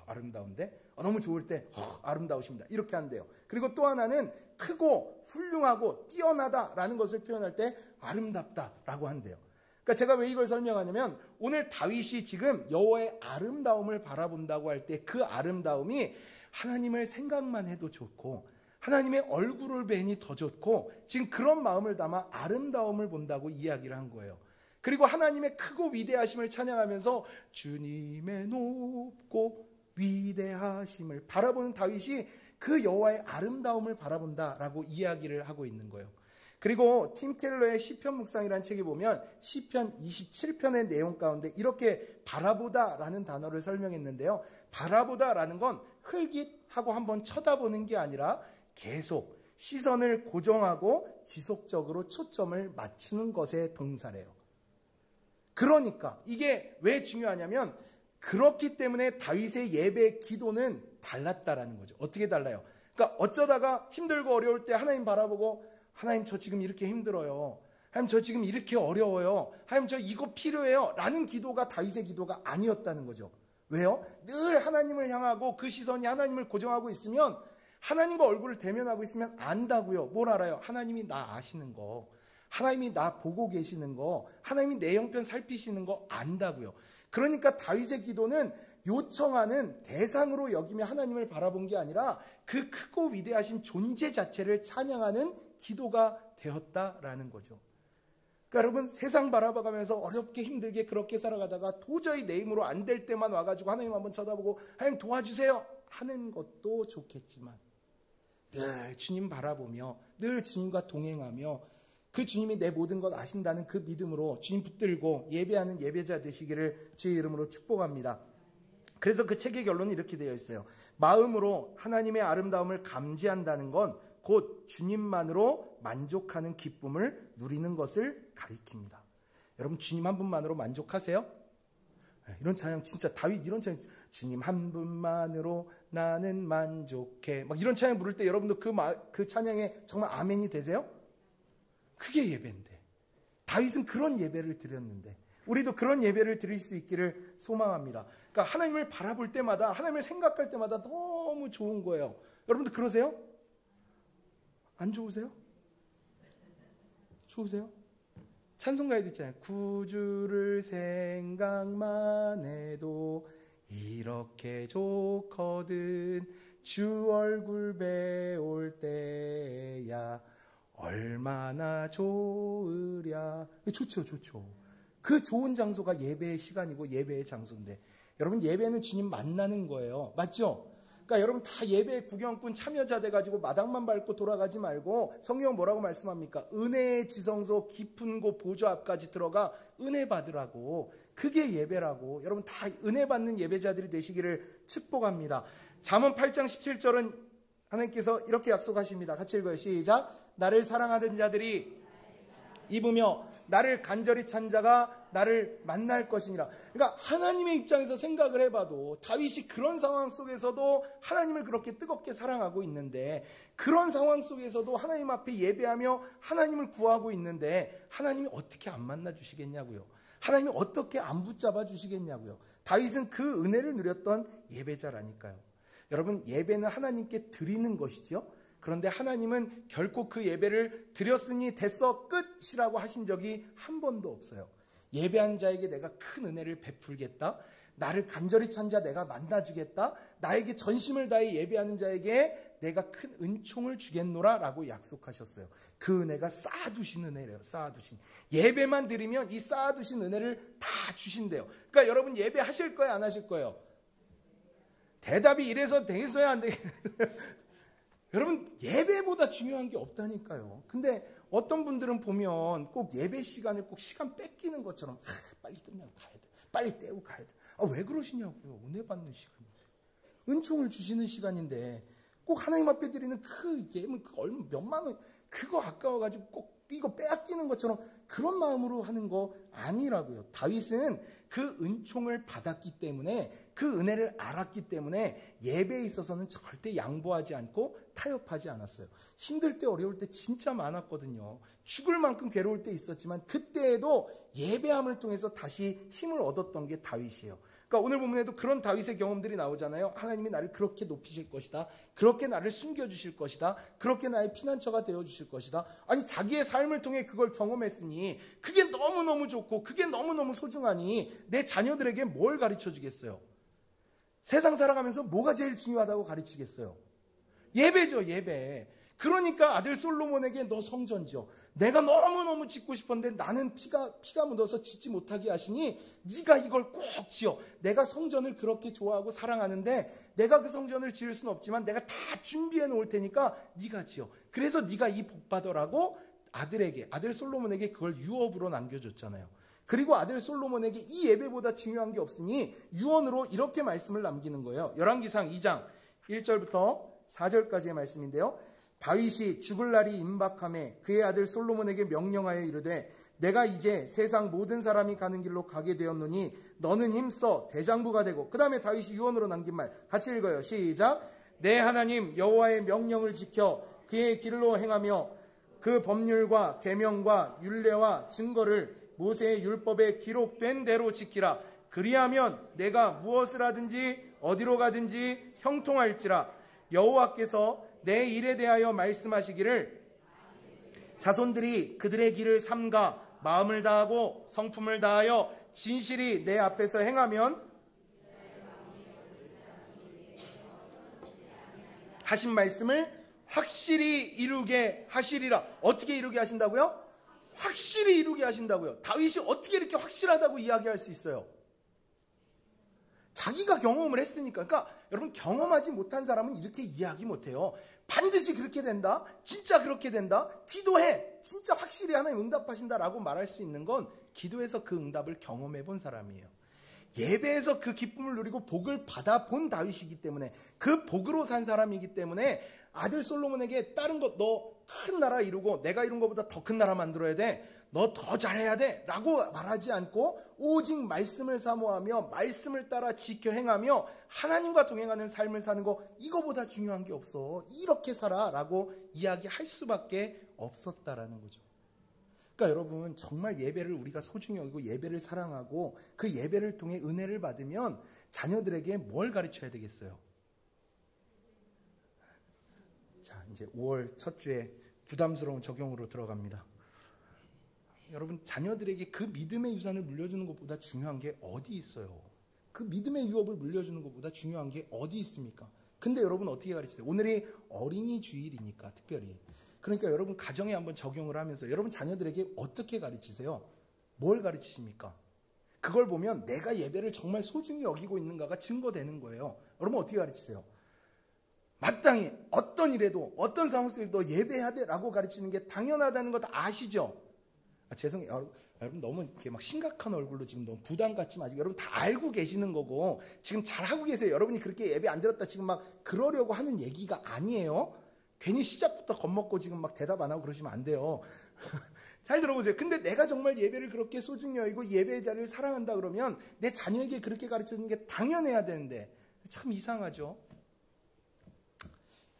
Speaker 1: 아름다운데, 너무 좋을 때 아름다우십니다, 이렇게 한대요. 그리고 또 하나는 크고 훌륭하고 뛰어나다라는 것을 표현할 때 아름답다라고 한대요. 그러니까 제가 왜 이걸 설명하냐면 오늘 다윗이 지금 여호와의 아름다움을 바라본다고 할 때 그 아름다움이 하나님을 생각만 해도 좋고 하나님의 얼굴을 뵈니 더 좋고 지금 그런 마음을 담아 아름다움을 본다고 이야기를 한 거예요. 그리고 하나님의 크고 위대하심을 찬양하면서 주님의 높고 위대하심을 바라보는 다윗이 그 여호와의 아름다움을 바라본다라고 이야기를 하고 있는 거예요. 그리고 팀 켈러의 시편 묵상이라는 책에 보면 시편 27편의 내용 가운데 이렇게 바라보다라는 단어를 설명했는데요. 바라보다라는 건 흘깃하고 한번 쳐다보는 게 아니라 계속 시선을 고정하고 지속적으로 초점을 맞추는 것의 동사래요. 그러니까 이게 왜 중요하냐면 그렇기 때문에 다윗의 예배 기도는 달랐다라는 거죠. 어떻게 달라요? 그러니까 어쩌다가 힘들고 어려울 때 하나님 바라보고 하나님 저 지금 이렇게 힘들어요. 하나님 저 지금 이렇게 어려워요. 하나님 저 이거 필요해요. 라는 기도가 다윗의 기도가 아니었다는 거죠. 왜요? 늘 하나님을 향하고 그 시선이 하나님을 고정하고 있으면 하나님과 얼굴을 대면하고 있으면 안다고요. 뭘 알아요? 하나님이 나 아시는 거, 하나님이 나 보고 계시는 거, 하나님이 내 형편 살피시는 거 안다고요. 그러니까 다윗의 기도는 요청하는 대상으로 여기며 하나님을 바라본 게 아니라 그 크고 위대하신 존재 자체를 찬양하는 기도가 되었다라는 거죠. 그러니까 여러분 세상 바라봐가면서 어렵게 힘들게 그렇게 살아가다가 도저히 내 힘으로 안 될 때만 와가지고 하나님 한번 쳐다보고 하나님 도와주세요 하는 것도 좋겠지만 늘 주님 바라보며 늘 주님과 동행하며 그 주님이 내 모든 것 아신다는 그 믿음으로 주님 붙들고 예배하는 예배자 되시기를 주의 이름으로 축복합니다. 그래서 그 책의 결론은 이렇게 되어 있어요. 마음으로 하나님의 아름다움을 감지한다는 건 곧 주님만으로 만족하는 기쁨을 누리는 것을 가리킵니다. 여러분 주님 한 분만으로 만족하세요? 이런 찬양 진짜 다윗 이런 찬양 주님 한 분만으로 나는 만족해 막 이런 찬양 부를 때 여러분도 그 찬양에 정말 아멘이 되세요? 그게 예배인데 다윗은 그런 예배를 드렸는데 우리도 그런 예배를 드릴 수 있기를 소망합니다. 그러니까 하나님을 바라볼 때마다 하나님을 생각할 때마다 너무 좋은 거예요. 여러분도 그러세요? 안 좋으세요? 좋으세요? 찬송가에도 있잖아요. 구주를 생각만 해도 이렇게 좋거든 주 얼굴 배울 때야 얼마나 좋으랴. 좋죠. 그 좋은 장소가 예배의 시간이고 예배의 장소인데 여러분 예배는 주님 만나는 거예요. 맞죠? 그러니까 여러분 다 예배 구경꾼 참여자 돼가지고 마당만 밟고 돌아가지 말고 성경은 뭐라고 말씀합니까? 은혜의 지성소 깊은 곳 보좌 앞까지 들어가 은혜 받으라고. 그게 예배라고. 여러분 다 은혜 받는 예배자들이 되시기를 축복합니다. 잠언 8장 17절은 하나님께서 이렇게 약속하십니다. 같이 읽어요. 시작. 나를 사랑하는 자들이 입으며 나를 간절히 찬 자가 나를 만날 것이니라. 그러니까 하나님의 입장에서 생각을 해봐도 다윗이 그런 상황 속에서도 하나님을 그렇게 뜨겁게 사랑하고 있는데 그런 상황 속에서도 하나님 앞에 예배하며 하나님을 구하고 있는데 하나님이 어떻게 안 만나 주시겠냐고요. 하나님이 어떻게 안 붙잡아 주시겠냐고요. 다윗은 그 은혜를 누렸던 예배자라니까요. 여러분 예배는 하나님께 드리는 것이죠. 그런데 하나님은 결코 그 예배를 드렸으니 됐어 끝이라고 하신 적이 한 번도 없어요. 예배한 자에게 내가 큰 은혜를 베풀겠다. 나를 간절히 찬 자 내가 만나주겠다. 나에게 전심을 다해 예배하는 자에게 내가 큰 은총을 주겠노라 라고 약속하셨어요. 그 은혜가 쌓아두신 은혜래요. 쌓아두신. 예배만 드리면 이 쌓아두신 은혜를 다 주신대요. 그러니까 여러분 예배하실 거예요? 안 하실 거예요? 대답이 이래서 되겠어요? 안 되겠어요? 여러분 예배보다 중요한 게 없다니까요. 근데 어떤 분들은 보면 꼭 예배 시간을 꼭 시간 뺏기는 것처럼 빨리 끝내고 가야 돼. 빨리 떼고 가야 돼. 왜 그러시냐고요. 은혜 받는 시간인데. 은총을 주시는 시간인데 꼭 하나님 앞에 드리는 그 예물 몇만 원 그거 아까워가지고 꼭 이거 빼앗기는 것처럼 그런 마음으로 하는 거 아니라고요. 다윗은 그 은총을 받았기 때문에 그 은혜를 알았기 때문에 예배에 있어서는 절대 양보하지 않고 타협하지 않았어요. 힘들 때 어려울 때 진짜 많았거든요. 죽을 만큼 괴로울 때 있었지만 그때에도 예배함을 통해서 다시 힘을 얻었던 게 다윗이에요. 그러니까 오늘 본문에도 그런 다윗의 경험들이 나오잖아요. 하나님이 나를 그렇게 높이실 것이다. 그렇게 나를 숨겨주실 것이다. 그렇게 나의 피난처가 되어주실 것이다. 아니 자기의 삶을 통해 그걸 경험했으니 그게 너무너무 좋고 그게 너무너무 소중하니 내 자녀들에게 뭘 가르쳐주겠어요? 세상 살아가면서 뭐가 제일 중요하다고 가르치겠어요? 예배죠, 예배. 그러니까 아들 솔로몬에게 너 성전 지어. 내가 너무너무 짓고 싶었는데 나는 피가 묻어서 짓지 못하게 하시니 네가 이걸 꼭 지어. 내가 성전을 그렇게 좋아하고 사랑하는데 내가 그 성전을 지을 수는 없지만 내가 다 준비해 놓을 테니까 네가 지어. 그래서 네가 이 복 받으라고 아들 솔로몬에게 그걸 유업으로 남겨줬잖아요. 그리고 아들 솔로몬에게 이 예배보다 중요한 게 없으니 유언으로 이렇게 말씀을 남기는 거예요. 열왕기상 2장 1절부터 4절까지의 말씀인데요. 다윗이 죽을 날이 임박함에 그의 아들 솔로몬에게 명령하여 이르되 내가 이제 세상 모든 사람이 가는 길로 가게 되었노니 너는 힘써 대장부가 되고, 그 다음에 다윗이 유언으로 남긴 말 같이 읽어요. 시작. 내 하나님 여호와의 명령을 지켜 그의 길로 행하며 그 법률과 계명과 율례와 증거를 모세의 율법에 기록된 대로 지키라. 그리하면 내가 무엇을 하든지 어디로 가든지 형통할지라. 여호와께서 내 일에 대하여 말씀하시기를 자손들이 그들의 길을 삼가 마음을 다하고 성품을 다하여 진실이 내 앞에서 행하면 하신 말씀을 확실히 이루게 하시리라. 어떻게 이루게 하신다고요? 확실히 이루게 하신다고요. 다윗이 어떻게 이렇게 확실하다고 이야기할 수 있어요? 자기가 경험을 했으니까. 그러니까 여러분, 경험하지 못한 사람은 이렇게 이야기 못해요. 반드시 그렇게 된다, 진짜 그렇게 된다, 기도해, 진짜 확실히 하나님 응답하신다라고 말할 수 있는 건 기도해서 그 응답을 경험해 본 사람이에요. 예배에서 그 기쁨을 누리고 복을 받아본 다윗이기 때문에, 그 복으로 산 사람이기 때문에 아들 솔로몬에게 다른 것, 너 큰 나라 이루고 내가 이룬 것보다 더 큰 나라 만들어야 돼, 너 더 잘해야 돼 라고 말하지 않고 오직 말씀을 사모하며 말씀을 따라 지켜 행하며 하나님과 동행하는 삶을 사는 거, 이거보다 중요한 게 없어, 이렇게 살아 라고 이야기할 수밖에 없었다라는 거죠. 그러니까 여러분, 정말 예배를 우리가 소중히 여기고 예배를 사랑하고 그 예배를 통해 은혜를 받으면 자녀들에게 뭘 가르쳐야 되겠어요? 자, 이제 5월 첫 주에 부담스러운 적용으로 들어갑니다. 여러분, 자녀들에게 그 믿음의 유산을 물려주는 것보다 중요한 게 어디 있어요? 그 믿음의 유업을 물려주는 것보다 중요한 게 어디 있습니까? 근데 여러분 어떻게 가르치세요? 오늘이 어린이 주일이니까 특별히. 그러니까 여러분 가정에 한번 적용을 하면서 여러분 자녀들에게 어떻게 가르치세요? 뭘 가르치십니까? 그걸 보면 내가 예배를 정말 소중히 여기고 있는가가 증거되는 거예요. 여러분 어떻게 가르치세요? 마땅히 어떤 일에도 어떤 상황 속에서 너 예배해야 돼 라고 가르치는 게 당연하다는 것 아시죠? 죄송해요. 여러분 너무 이렇게 막 심각한 얼굴로 지금 너무 부담 갖지 마시고, 여러분 다 알고 계시는 거고 지금 잘하고 계세요. 여러분이 그렇게 예배 안 들었다 지금 막 그러려고 하는 얘기가 아니에요. 괜히 시작부터 겁먹고 지금 막 대답 안 하고 그러시면 안 돼요. 잘 들어보세요. 근데 내가 정말 예배를 그렇게 소중히 여기고 예배의 자리를 사랑한다 그러면 내 자녀에게 그렇게 가르쳐주는 게 당연해야 되는데 참 이상하죠.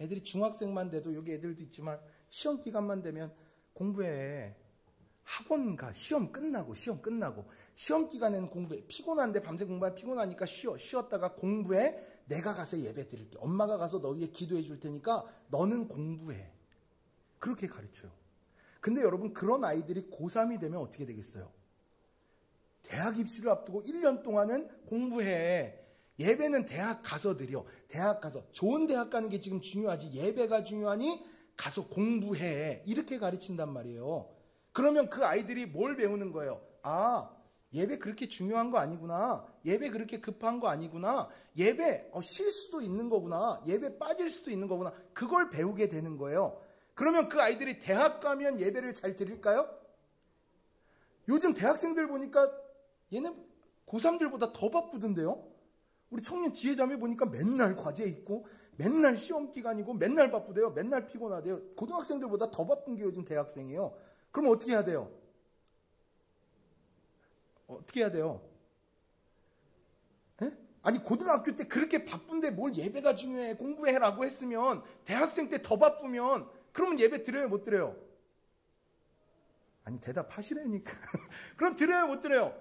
Speaker 1: 애들이 중학생만 돼도, 여기 애들도 있지만 시험 기간만 되면 공부해. 학원 가. 시험 끝나고 시험 기간에는 공부해. 피곤한데 밤새 공부하면 피곤하니까 쉬었다가 공부해. 내가 가서 예배 드릴게. 엄마가 가서 너 위해 기도해 줄 테니까 너는 공부해. 그렇게 가르쳐요. 근데 여러분, 그런 아이들이 고3이 되면 어떻게 되겠어요? 대학 입시를 앞두고 1년 동안은 공부해. 예배는 대학 가서 드려. 대학 가서. 좋은 대학 가는 게 지금 중요하지 예배가 중요하니 가서 공부해. 이렇게 가르친단 말이에요. 그러면 그 아이들이 뭘 배우는 거예요? 아, 예배 그렇게 중요한 거 아니구나. 예배 그렇게 급한 거 아니구나. 예배 쉴 수도 있는 거구나. 예배 빠질 수도 있는 거구나. 그걸 배우게 되는 거예요. 그러면 그 아이들이 대학 가면 예배를 잘 드릴까요? 요즘 대학생들 보니까 얘네 고3들보다 더 바쁘던데요? 우리 청년 지혜자매 보니까 맨날 과제 있고 맨날 시험 기간이고 맨날 바쁘대요. 맨날 피곤하대요. 고등학생들보다 더 바쁜 게 요즘 대학생이에요. 그럼 어떻게 해야 돼요? 어떻게 해야 돼요? 에? 아니, 고등학교 때 그렇게 바쁜데 뭘 예배가 중요해, 공부해라고 했으면 대학생 때 더 바쁘면 그러면 예배 드려요, 못 드려요? 아니, 대답하시라니까. 그럼 드려요, 못 드려요?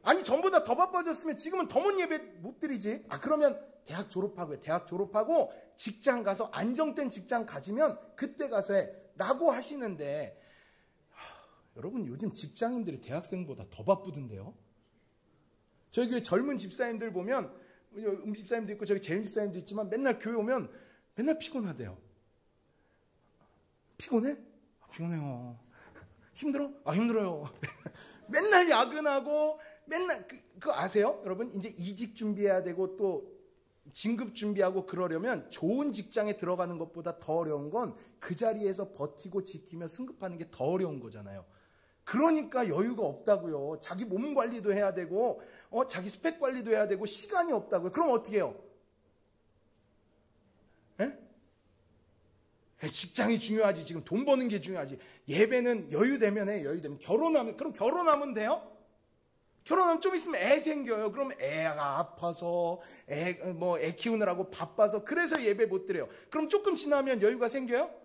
Speaker 1: 아니 전보다 더 바빠졌으면 지금은 더 못 예배 못 드리지. 그러면 대학 졸업하고요. 대학 졸업하고 직장 가서 안정된 직장 가지면 그때 가서 해 라고 하시는데, 여러분 요즘 직장인들이 대학생보다 더 바쁘던데요. 저희 교회 젊은 집사님들 보면, 집사님도 있고 저기 재임 집사님도 있지만 맨날 교회 오면 맨날 피곤하대요. 피곤해? 피곤해요. 힘들어? 힘들어요. 맨날 야근하고 맨날 그거 아세요? 여러분 이제 이직 준비해야 되고 또 진급 준비하고 그러려면 좋은 직장에 들어가는 것보다 더 어려운 건 그 자리에서 버티고 지키며 승급하는 게 더 어려운 거잖아요. 그러니까 여유가 없다고요. 자기 몸 관리도 해야 되고 자기 스펙 관리도 해야 되고 시간이 없다고요. 그럼 어떻게 해요? 에? 직장이 중요하지. 지금 돈 버는 게 중요하지. 예배는 여유되면 해. 여유되면. 결혼하면, 그럼 결혼하면 돼요? 결혼하면 좀 있으면 애 생겨요. 그럼 애가 아파서 애 키우느라고 바빠서 그래서 예배 못 드려요. 그럼 조금 지나면 여유가 생겨요?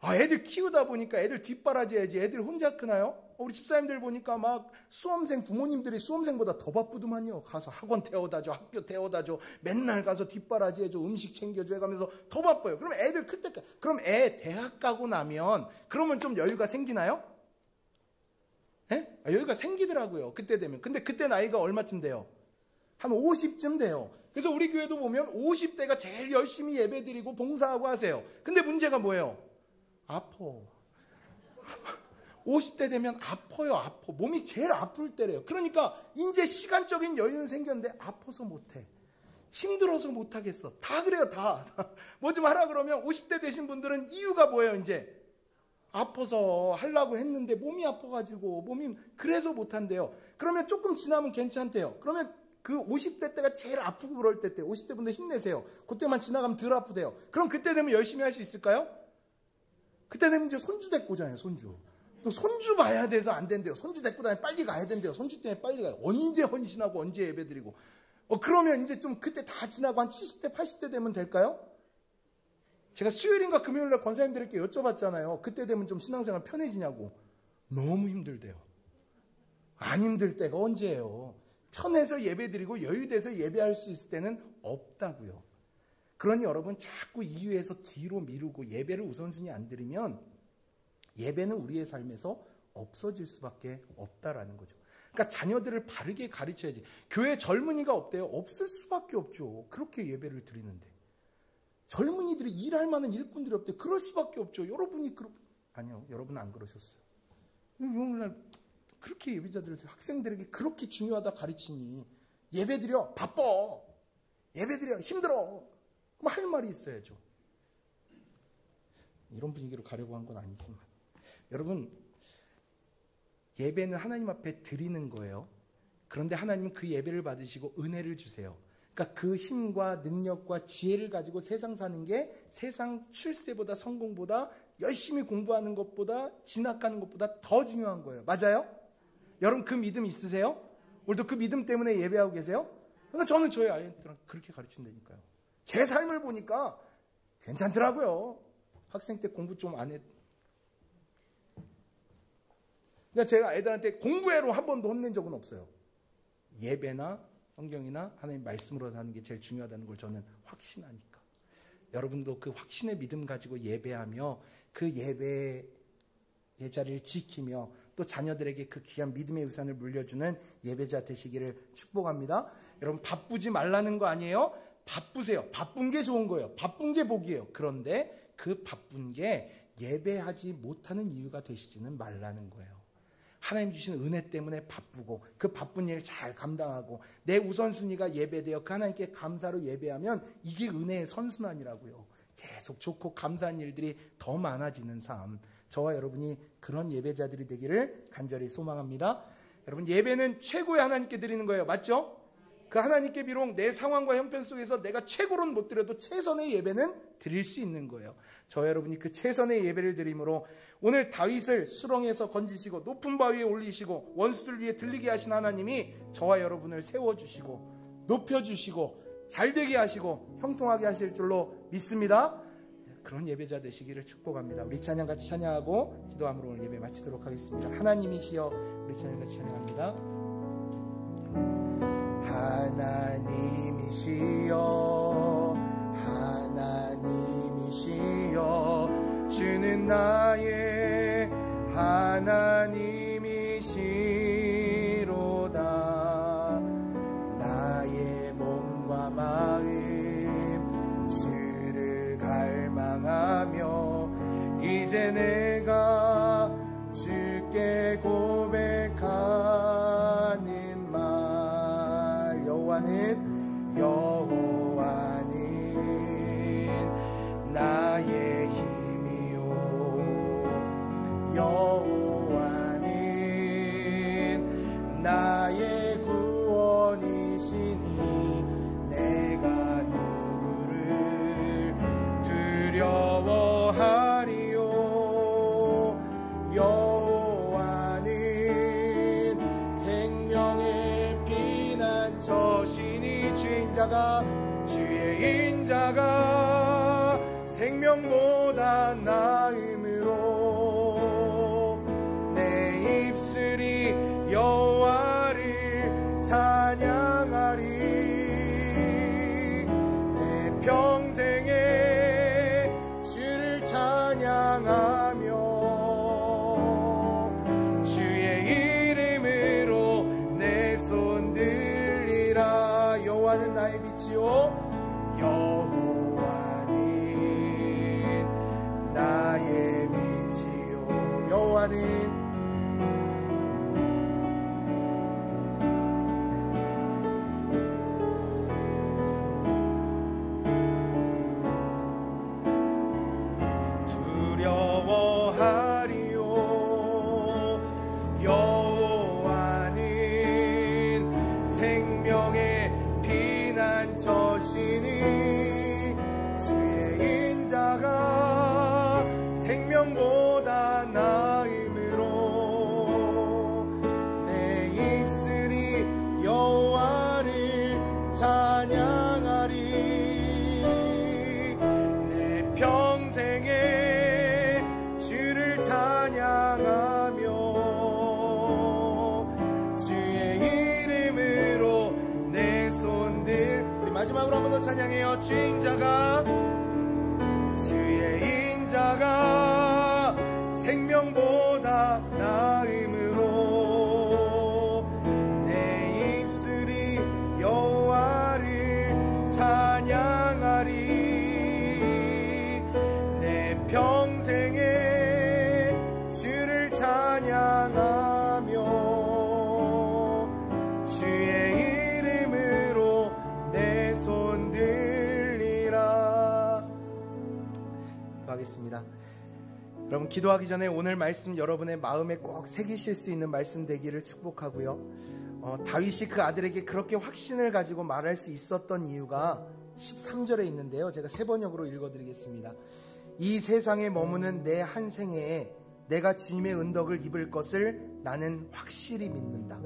Speaker 1: 애들 키우다 보니까 애들 뒷바라지해야지. 애들 혼자 크나요? 우리 집사님들 보니까 막 수험생 부모님들이 수험생보다 더 바쁘더만요. 가서 학원 태워다줘, 학교 태워다줘, 맨날 가서 뒷바라지해줘, 음식 챙겨줘 해가면서 더 바빠요. 그럼 애들 클 때까지. 그럼 애 대학 가고 나면 그러면 좀 여유가 생기나요? 여유가 생기더라고요. 그때 되면. 근데 그때 나이가 얼마쯤 돼요? 한 50쯤 돼요. 그래서 우리 교회도 보면 50대가 제일 열심히 예배드리고 봉사하고 하세요. 근데 문제가 뭐예요? 아파. 50대 되면 아파요. 아파. 몸이 제일 아플 때래요. 그러니까 이제 시간적인 여유는 생겼는데 아파서 못해. 힘들어서 못하겠어. 다 그래요. 다. 뭐 좀 하라 그러면 50대 되신 분들은 이유가 뭐예요? 이제 아파서 하려고 했는데 몸이 아파가지고 몸이 그래서 못한대요. 그러면 조금 지나면 괜찮대요. 그러면 그 50대 때가 제일 아프고 그럴 때 50대 분들 힘내세요. 그때만 지나가면 덜 아프대요. 그럼 그때 되면 열심히 할 수 있을까요? 그때 되면 이제 손주 데리고 오잖아요. 손주. 또 손주 봐야 돼서 안 된대요. 손주 데리고 다니면 빨리 가야 된대요. 손주 때문에 빨리 가요. 언제 헌신하고 언제 예배드리고. 그러면 이제 좀 그때 다 지나고 한 70대 80대 되면 될까요? 제가 수요일인가 금요일날 권사님들께 여쭤봤잖아요. 그때 되면 좀 신앙생활 편해지냐고. 너무 힘들대요. 안 힘들 때가 언제예요? 편해서 예배드리고 여유돼서 예배할 수 있을 때는 없다고요. 그러니 여러분 자꾸 이유에서 뒤로 미루고 예배를 우선순위 안 드리면 예배는 우리의 삶에서 없어질 수밖에 없다라는 거죠. 그러니까 자녀들을 바르게 가르쳐야지. 교회 젊은이가 없대요? 없을 수밖에 없죠. 그렇게 예배를 드리는데. 젊은이들이 일할 만한 일꾼들이 없대요. 그럴 수밖에 없죠. 여러분이 아니요. 여러분은 안 그러셨어요. 오늘날 그렇게 예배자들을 학생들에게 그렇게 중요하다 가르치니 예배드려 바빠. 예배드려 힘들어. 그럼 할 말이 있어야죠. 이런 분위기로 가려고 한 건 아니지만 여러분 예배는 하나님 앞에 드리는 거예요. 그런데 하나님은 그 예배를 받으시고 은혜를 주세요. 그러니까 그 힘과 능력과 지혜를 가지고 세상 사는 게 세상 출세보다 성공보다 열심히 공부하는 것보다 진학하는 것보다 더 중요한 거예요. 맞아요? 여러분 그 믿음 있으세요? 오늘도 그 믿음 때문에 예배하고 계세요? 그러니까 저는 저희 아이들은 그렇게 가르친다니까요. 제 삶을 보니까 괜찮더라고요. 학생 때 공부 좀 안 했. 그러니까 제가 애들한테 공부해로 한 번도 혼낸 적은 없어요. 예배나 성경이나 하나님 말씀으로 사는 게 제일 중요하다는 걸 저는 확신하니까. 여러분도 그 확신의 믿음 가지고 예배하며 그 예배의 자리를 지키며 또 자녀들에게 그 귀한 믿음의 유산을 물려주는 예배자 되시기를 축복합니다. 여러분 바쁘지 말라는 거 아니에요? 바쁘세요. 바쁜 게 좋은 거예요. 바쁜 게 복이에요. 그런데 그 바쁜 게 예배하지 못하는 이유가 되시지는 말라는 거예요. 하나님 주신 은혜 때문에 바쁘고 그 바쁜 일 잘 감당하고 내 우선순위가 예배되어 그 하나님께 감사로 예배하면 이게 은혜의 선순환이라고요. 계속 좋고 감사한 일들이 더 많아지는 삶. 저와 여러분이 그런 예배자들이 되기를 간절히 소망합니다. 여러분 예배는 최고의 하나님께 드리는 거예요. 맞죠? 그 하나님께 비록 내 상황과 형편 속에서 내가 최고로는 못 드려도 최선의 예배는 드릴 수 있는 거예요. 저와 여러분이 그 최선의 예배를 드림으로 오늘 다윗을 수렁에서 건지시고 높은 바위에 올리시고 원수들 위에 들리게 하신 하나님이 저와 여러분을 세워주시고 높여주시고 잘되게 하시고 형통하게 하실 줄로 믿습니다. 그런 예배자 되시기를 축복합니다. 우리 찬양 같이 찬양하고 기도함으로 오늘 예배 마치도록 하겠습니다. 하나님이시여 우리 찬양 같이 찬양합니다. 하나님이시여 주는 나의 하나님이시로다. 나의 몸과 마음 주를 갈망하며 이제 내가 주께 고백하는 말. 여호와는 나의 힘이요 여호와는 나의 구원이시니 내가 누구를 두려워하리요. 여호와는 생명의 피난처시니 주의 인자가 생명보다 나음으로 내 입술이 여호와를 찬양하리. 내 평생에 주를 찬양하며 주의 이름으로 내 손 들리라. 여호와는 나의 빛이요 여호와는 나의 빛이요. 여호와는 두려워하리요. 여호와는 생명의 피난처시니 주의 인자가 생명보다 나음으로 내 입술이 여호와를 찬양하리. 내 평생에 주를 찬양하며 주의 이름으로 내 손들. 우리 마지막으로 한 번 더 찬양해요. 주의 인자가 생명보다 나음으로 내 입술이 여호와를 찬양하리. 내 평생에 주를 찬양하며 주의 이름으로 내 손 들리라. 기도하겠습니다. 여러분, 기도하기 전에 오늘 말씀 여러분의 마음에 꼭 새기실 수 있는 말씀 되기를 축복하고요. 다윗이 그 아들에게 그렇게 확신을 가지고 말할 수 있었던 이유가 13절에 있는데요. 제가 세 번역으로 읽어드리겠습니다. 이 세상에 머무는 내 한 생애에 내가 주님의 은덕을 입을 것을 나는 확실히 믿는다.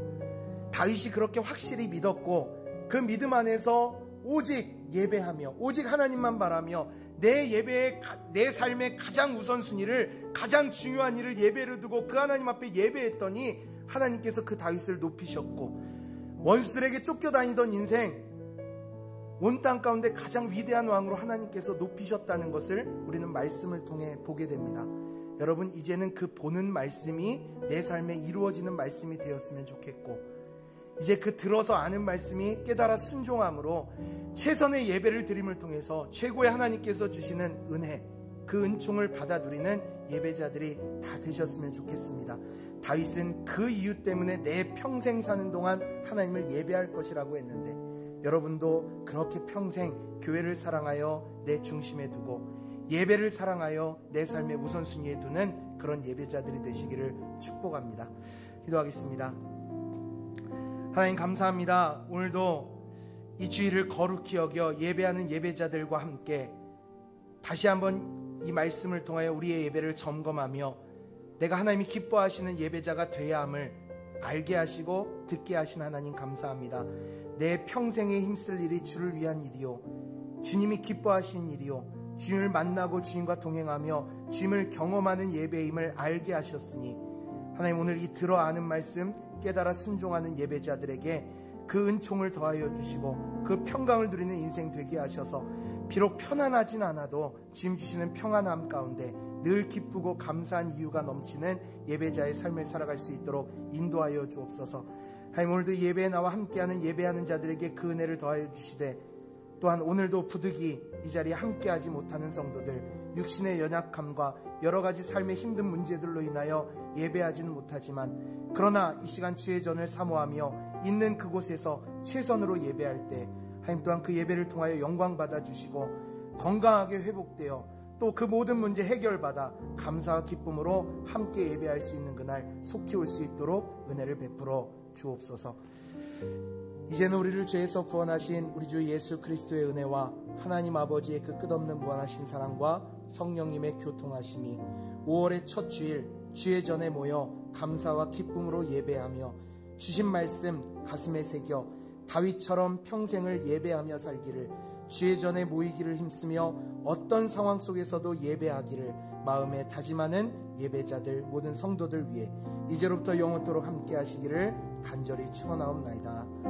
Speaker 1: 다윗이 그렇게 확실히 믿었고 그 믿음 안에서 오직 예배하며 오직 하나님만 바라며 내 예배의 내 삶의 가장 우선순위를, 가장 중요한 일을 예배로 두고 그 하나님 앞에 예배했더니 하나님께서 그 다윗을 높이셨고 원수들에게 쫓겨다니던 인생 온 땅 가운데 가장 위대한 왕으로 하나님께서 높이셨다는 것을 우리는 말씀을 통해 보게 됩니다. 여러분, 이제는 그 보는 말씀이 내 삶에 이루어지는 말씀이 되었으면 좋겠고, 이제 그 들어서 아는 말씀이 깨달아 순종함으로 최선의 예배를 드림을 통해서 최고의 하나님께서 주시는 은혜, 그 은총을 받아 누리는 예배자들이 다 되셨으면 좋겠습니다. 다윗은 그 이유 때문에 내 평생 사는 동안 하나님을 예배할 것이라고 했는데, 여러분도 그렇게 평생 교회를 사랑하여 내 중심에 두고 예배를 사랑하여 내 삶의 우선순위에 두는 그런 예배자들이 되시기를 축복합니다. 기도하겠습니다. 하나님, 감사합니다. 오늘도 이 주일을 거룩히 여겨 예배하는 예배자들과 함께 다시 한번 이 말씀을 통하여 우리의 예배를 점검하며 내가 하나님이 기뻐하시는 예배자가 되어야 함을 알게 하시고 듣게 하신 하나님, 감사합니다. 내 평생에 힘쓸 일이 주를 위한 일이요, 주님이 기뻐하신 일이요, 주님을 만나고 주님과 동행하며 주님을 경험하는 예배임을 알게 하셨으니 하나님, 오늘 이 들어 아는 말씀 깨달아 순종하는 예배자들에게 그 은총을 더하여 주시고 그 평강을 누리는 인생 되게 하셔서 비록 편안하진 않아도 지금 주시는 평안함 가운데 늘 기쁘고 감사한 이유가 넘치는 예배자의 삶을 살아갈 수 있도록 인도하여 주옵소서. 하나님, 오늘도 예배에 나와 함께하는 예배하는 자들에게 그 은혜를 더하여 주시되, 또한 오늘도 부득이 이 자리에 함께하지 못하는 성도들, 육신의 연약함과 여러 가지 삶의 힘든 문제들로 인하여 예배하지는 못하지만, 그러나 이 시간 주의 전을 사모하며 있는 그곳에서 최선으로 예배할 때 하나님 또한 그 예배를 통하여 영광 받아주시고 건강하게 회복되어 또 그 모든 문제 해결받아 감사와 기쁨으로 함께 예배할 수 있는 그날 속히 올 수 있도록 은혜를 베풀어 주옵소서. 이제는 우리를 죄에서 구원하신 우리 주 예수 그리스도의 은혜와 하나님 아버지의 그 끝없는 무한하신 사랑과 성령님의 교통하심이 5월의 첫 주일 주의 전에 모여 감사와 기쁨으로 예배하며 주신 말씀 가슴에 새겨 다윗처럼 평생을 예배하며 살기를, 주의 전에 모이기를 힘쓰며 어떤 상황 속에서도 예배하기를 마음에 다짐하는 예배자들 모든 성도들 위해 이제로부터 영원토록 함께 하시기를 간절히 축원하옵나이다.